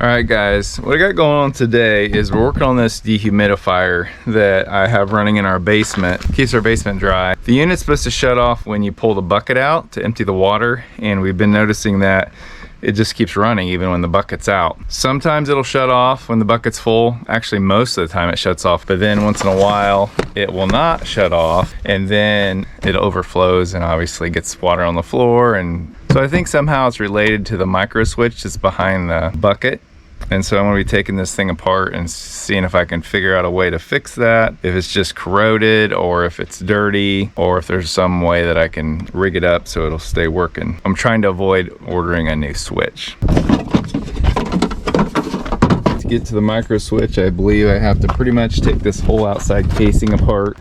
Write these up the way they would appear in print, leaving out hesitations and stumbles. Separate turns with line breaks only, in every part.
Alright guys, what I got going on today is we're working on this dehumidifier that I have running in our basement. Keeps our basement dry. The unit's supposed to shut off when you pull the bucket out to empty the water, and we've been noticing that it just keeps running even when the bucket's out. Sometimes it'll shut off when the bucket's full. Actually, most of the time it shuts off, but then once in a while it will not shut off, and then it overflows and obviously gets water on the floor. And so I think somehow it's related to the micro switch that's behind the bucket. And so I'm going to be taking this thing apart and seeing if I can figure out a way to fix that, if it's just corroded or if it's dirty, or if there's some way that I can rig it up so it'll stay working. I'm trying to avoid ordering a new switch. To get to the micro switch, I believe I have to pretty much take this whole outside casing apart.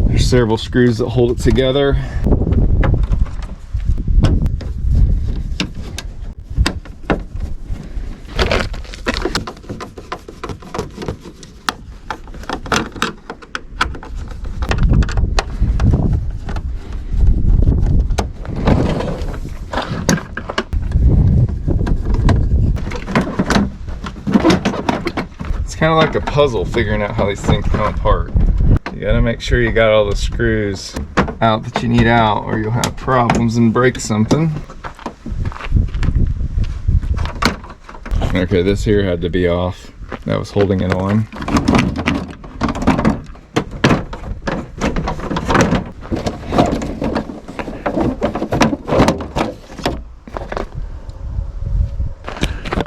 There's several screws that hold it together. Kind of like a puzzle figuring out how these things come apart. You gotta make sure you got all the screws out that you need out, or you'll have problems and break something. Okay, this here had to be off. That was holding it on.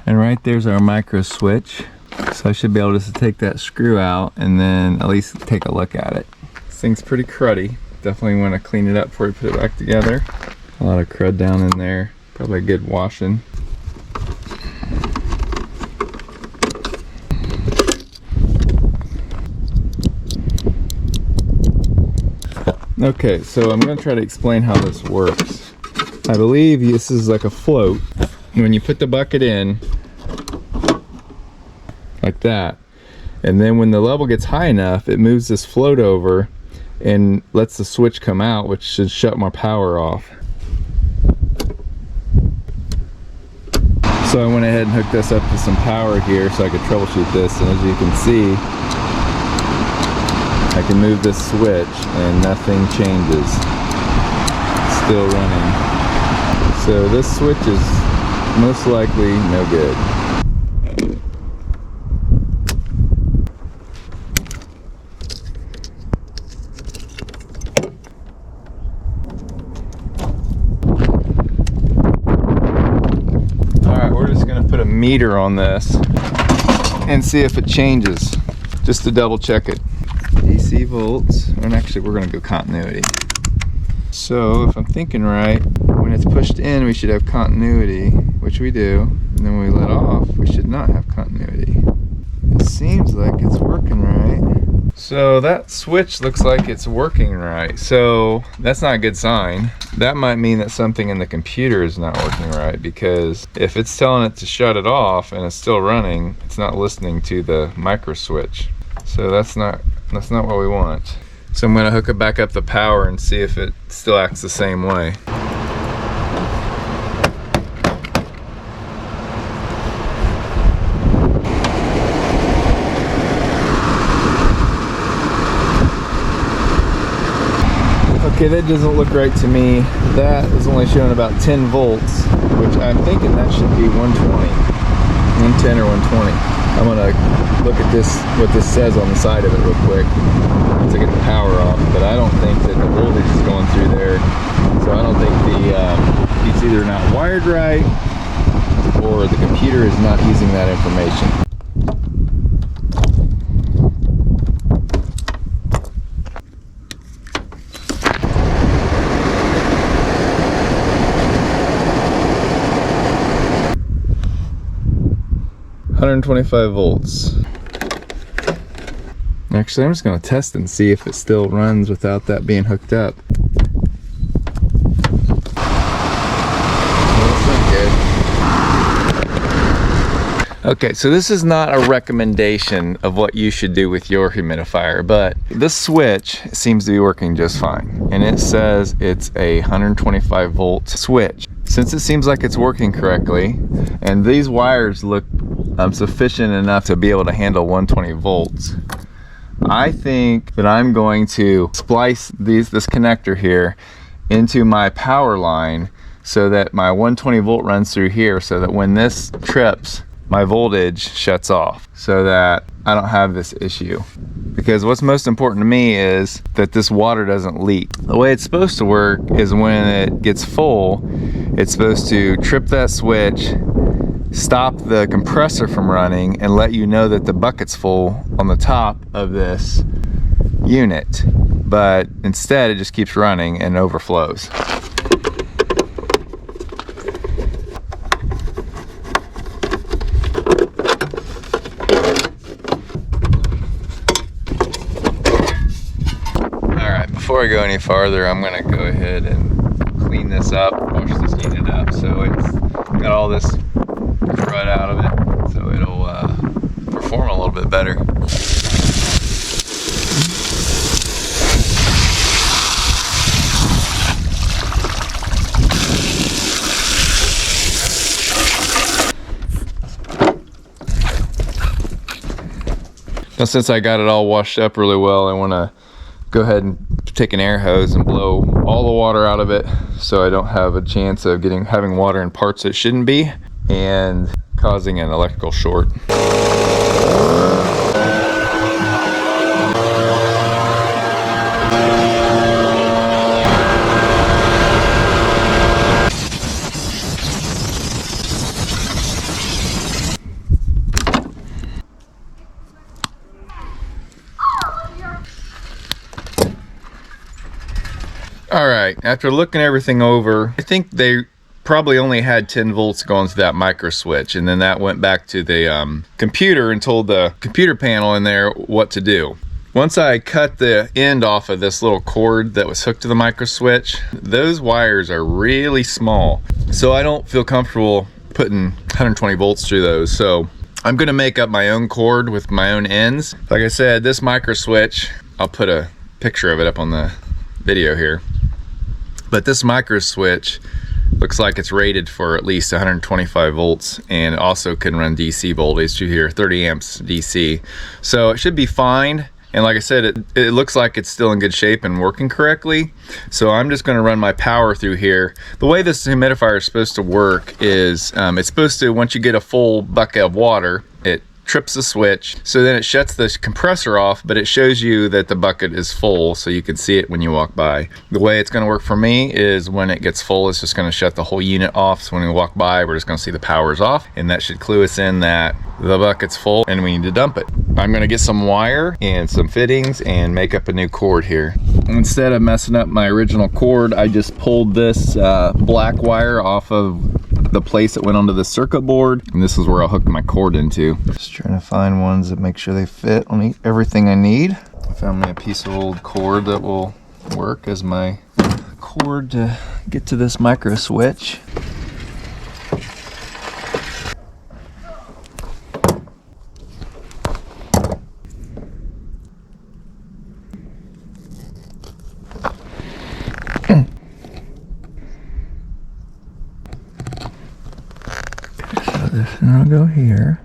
And right there's our micro switch. So I should be able just to take that screw out and then at least take a look at it. This thing's pretty cruddy. Definitely want to clean it up before you put it back together. A lot of crud down in there. Probably a good washing. Okay, so I'm going to try to explain how this works. I believe this is like a float. When you put the bucket in, like that, and then when the level gets high enough, it moves this float over and lets the switch come out, which should shut my power off. So I went ahead and hooked this up to some power here so I could troubleshoot this, and as you can see, I can move this switch and nothing changes. It's still running. So this switch is most likely no good. Put a meter on this and see if it changes, just to double check it. DC volts, and actually we're going to go continuity. So if I'm thinking right, when it's pushed in we should have continuity, which we do, and then when we let off we should not have continuity. It seems like it's working right. So that switch looks like it's working right, so that's not a good sign. That might mean that something in the computer is not working right, because if it's telling it to shut it off and it's still running, it's not listening to the micro switch. So that's not what we want. So I'm going to hook it back up the power and see if it still acts the same way. Okay, that doesn't look right to me. That is only showing about 10 volts, which I'm thinking that should be 120, 110 or 120. I'm gonna look at this, what this says on the side of it real quick to get the power off, but I don't think that the voltage is going through there. So I don't think it's either not wired right or the computer is not using that information. 125 volts. Actually, I'm just going to test and see if it still runs without that being hooked up. Okay, so this is not a recommendation of what you should do with your humidifier, but this switch seems to be working just fine. And it says it's a 125 volt switch. Since it seems like it's working correctly, and these wires look sufficient enough to be able to handle 120 volts. I think that I'm going to splice this connector here into my power line so that my 120 volt runs through here, so that when this trips, my voltage shuts off, so that I don't have this issue. Because what's most important to me is that this water doesn't leak. The way it's supposed to work is when it gets full, it's supposed to trip that switch, stop the compressor from running, and let you know that the bucket's full on the top of this unit. But instead, it just keeps running and overflows. Before I go any farther, I'm going to go ahead and clean this up, wash this unit up so it's got all this crud out of it, so it'll perform a little bit better. Now, since I got it all washed up really well, I want to go ahead and take an air hose and blow all the water out of it so I don't have a chance of having water in parts that shouldn't be and causing an electrical short. Alright, after looking everything over, I think they probably only had 10 volts going to that micro switch, and then that went back to the computer and told the computer panel in there what to do. Once I cut the end off of this little cord that was hooked to the micro switch, those wires are really small, so I don't feel comfortable putting 120 volts through those. So I'm going to make up my own cord with my own ends. Like I said, this micro switch, I'll put a picture of it up on the video here. But this micro switch looks like it's rated for at least 125 volts and also can run DC voltage through here, 30 amps DC. So it should be fine. And like I said, it looks like it's still in good shape and working correctly. So I'm just gonna run my power through here. The way this humidifier is supposed to work is it's supposed to, once you get a full bucket of water, it trips the switch, so then it shuts the compressor off, but it shows you that the bucket is full so you can see it when you walk by. The way it's going to work for me is when it gets full, it's just going to shut the whole unit off, so when we walk by, we're just going to see the power's off, and that should clue us in that the bucket's full and we need to dump it. I'm going to get some wire and some fittings and make up a new cord here. Instead of messing up my original cord, I just pulled this black wire off of the place that went onto the circuit board, and this is where I'll hook my cord into. Just trying to find ones that make sure they fit on everything I need. I found me a piece of old cord that will work as my cord to get to this micro switch. And I'll go here,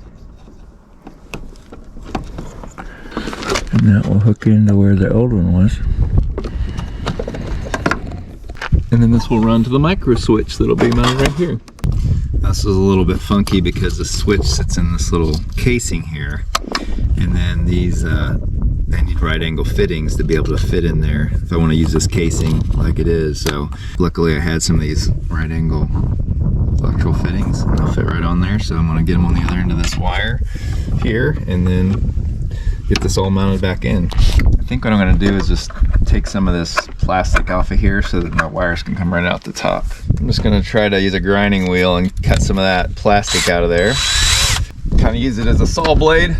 and that will hook into where the old one was, and then this will run to the micro switch that'll be mounted right here. This is a little bit funky because the switch sits in this little casing here, and then these they need right angle fittings to be able to fit in there if I want to use this casing like it is. So luckily I had some of these right angle electrical fittings and they'll fit right on there, so I'm going to get them on the other end of this wire here and then get this all mounted back in. I think what I'm going to do is just take some of this plastic off of here so that my wires can come right out the top. I'm just going to try to use a grinding wheel and cut some of that plastic out of there. Kind of use it as a saw blade.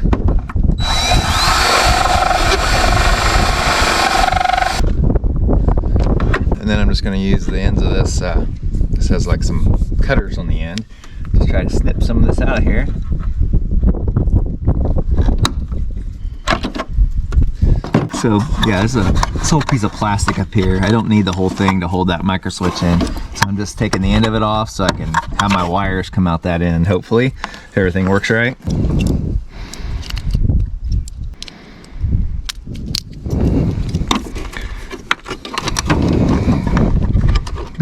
And then I'm just going to use the ends of this. This has like some cutters on the end. Just try to snip some of this out of here. So yeah, there's this whole piece of plastic up here. I don't need the whole thing to hold that micro switch in. So I'm just taking the end of it off so I can have my wires come out that end, hopefully, if everything works right.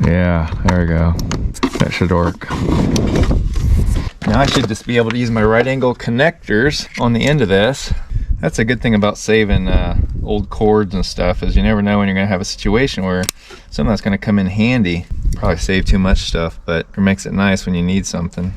Yeah, there we go. That should work. Now I should just be able to use my right angle connectors on the end of this. That's a good thing about saving old cords and stuff, is you never know when you're gonna have a situation where something that's gonna come in handy. Probably save too much stuff, but it makes it nice when you need something.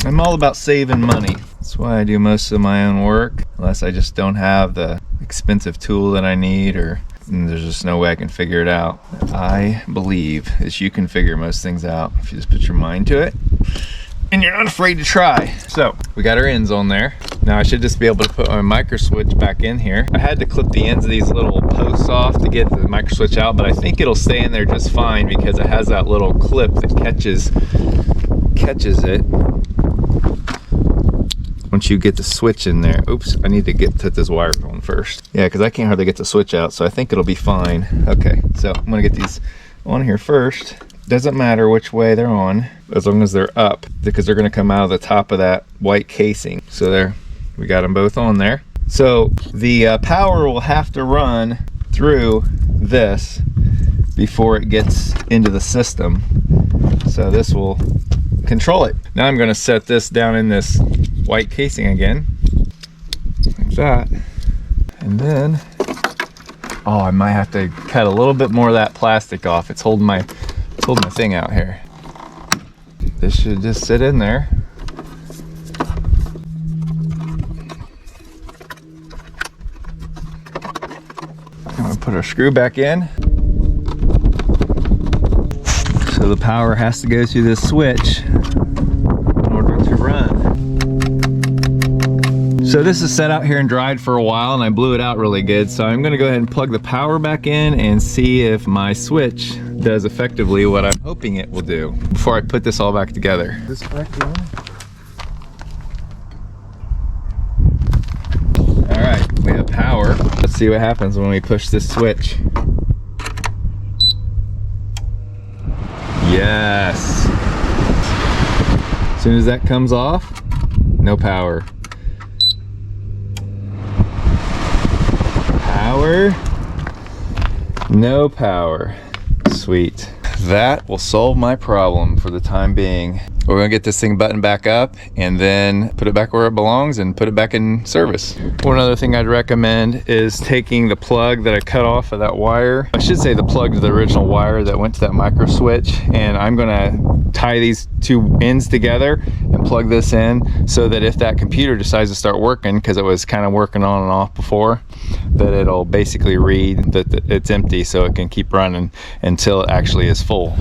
I'm all about saving money. That's why I do most of my own work, unless I just don't have the expensive tool that I need, or there's just no way I can figure it out. I believe that you can figure most things out if you just put your mind to it and you're not afraid to try. So we got our ends on there. Now I should just be able to put my micro switch back in here. I had to clip the ends of these little posts off to get the micro switch out, but I think it'll stay in there just fine because it has that little clip that catches it once you get the switch in there. Oops, I need to put this wire on first. Yeah, because I can't hardly get the switch out, so I think it'll be fine. Okay, so I'm gonna get these on here first. Doesn't matter which way they're on, as long as they're up, because they're gonna come out of the top of that white casing. So there, we got them both on there. So the power will have to run through this before it gets into the system. So this will control it. Now I'm gonna set this down in this white casing again, like that. And then, oh, I might have to cut a little bit more of that plastic off. It's holding my thing out here. This should just sit in there. I'm gonna put our screw back in. So the power has to go through this switch in order to run. So this is set out here and dried for a while, and I blew it out really good. So I'm gonna go ahead and plug the power back in and see if my switch does effectively what I'm hoping it will do before I put this all back together.
This back on?
All right, we have power. Let's see what happens when we push this switch. Yes. As soon as that comes off, no power. Power, no power. Sweet. That will solve my problem for the time being. We're gonna get this thing buttoned back up and then put it back where it belongs and put it back in service. One other thing I'd recommend is taking the plug that I cut off of that wire. I should say the plug to the original wire that went to that micro switch, and I'm gonna tie these two ends together and plug this in so that if that computer decides to start working, because it was kind of working on and off before, that it'll basically read that it's empty so it can keep running until it actually is full.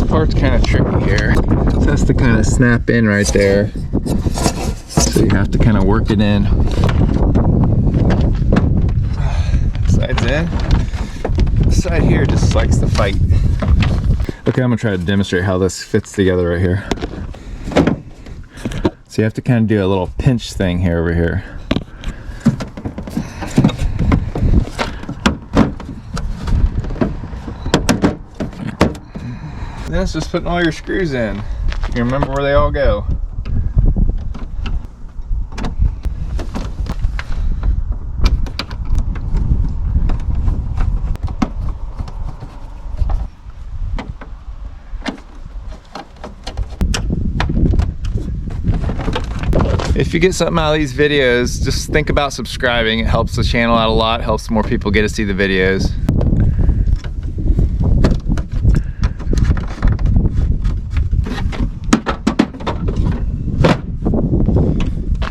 Part's kind of tricky here. It has to kind of snap in right there, so you have to kind of work it in. Side's in. This side here just likes to fight. Okay, I'm gonna try to demonstrate how this fits together right here. So you have to kind of do a little pinch thing here over here. Then it's just putting all your screws in. You remember where they all go. If you get something out of these videos, just think about subscribing. It helps the channel out a lot, helps more people get to see the videos.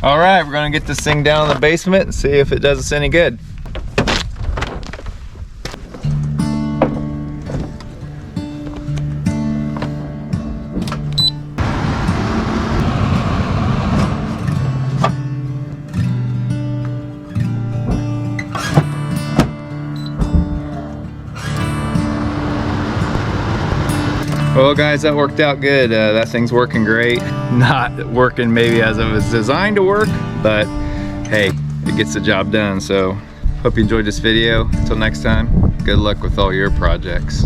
All right, we're gonna get this thing down in the basement and see if it does us any good. Well guys, that worked out good. That thing's working great. Not working maybe as it was designed to work, but hey, it gets the job done. So hope you enjoyed this video. Until next time, good luck with all your projects.